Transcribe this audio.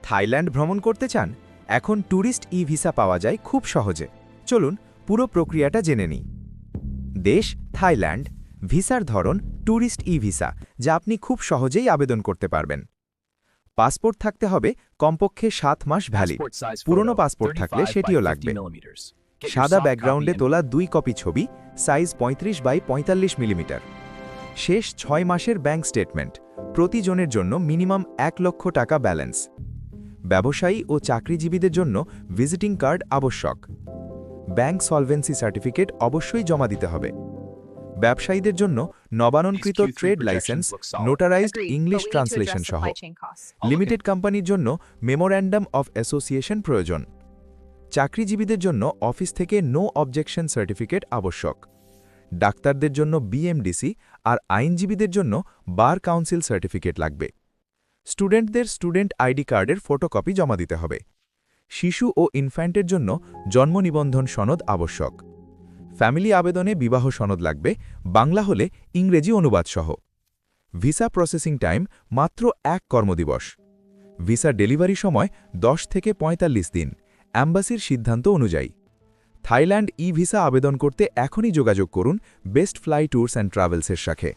Thailand ভ্রমণ করতে চান? এখন ট্যুরিস্ট ভিসা পাওয়া যায় খুব সহজে। চলুন পুরো প্রক্রিয়াটা জেনে নিই। দেশ থাইল্যান্ড, ভিসার ধরন ট্যুরিস্ট ভিসা, যা আপনি খুব সহজেই আবেদন করতে পারবেন। পাসপোর্ট থাকতে হবে কমপক্ষে 7 মাস ভ্যালিড। পুরনো পাসপোর্ট থাকলে সেটিও লাগবে। সাদা ব্যাকগ্রাউন্ডে তোলা 2 কপি ছবি, সাইজ 35x45 মিলিমিটার। শেষ 6 মাসের ব্যাংক স্টেটমেন্ট, প্রতিজনের জন্য মিনিমাম 1 লক্ষ টাকা ব্যালেন্স। ব্যবসায়ী ও চাকরিজীবীদের জন্য ভিজিটিং কার্ড আবশ্যক। ব্যাংক সলভেন্সি সার্টিফিকেট অবশ্যই জমা দিতে হবে। ব্যবসায়ীদের জন্য নবায়নকৃত trade licence, notarised English translation সহ। লিমিটেড কোম্পানির জন্য মেমোর্যান্ডাম অফ অ্যাসোসিয়েশন প্রয়োজন। চাকরিজীবীদের জন্য অফিস থেকে নো অবজেকশন সার্টিফিকেট আবশ্যক। ডাক্তারদের জন্য বিএমডিসি আর আইনজীবীদের জন্য বার কাউন্সিল সার্টিফিকেট লাগবে। স্টুডেন্টদের স্টুডেন্ট আইডি কার্ডের ফটোকপি জমা দিতে হবে। শিশু ও ইনফ্যান্টের জন্য জন্ম নিবন্ধন সনদ আবশ্যক। ফ্যামিলি আবেদনে বিবাহ সনদ লাগবে, বাংলা হলে ইংরেজি অনুবাদ সহ। ভিসা প্রসেসিং টাইম মাত্র 1 কর্মদিবস। ভিসা ডেলিভারি সময় 10 থেকে 45 দিন, অ্যাম্বাসির সিদ্ধান্ত অনুযায়ী। থাইল্যান্ড ভিসা আবেদন করতে এখনই যোগাযোগ করুন বেস্ট ফ্লাই ট্যুরস অ্যান্ড ট্রাভেলসের সাথে।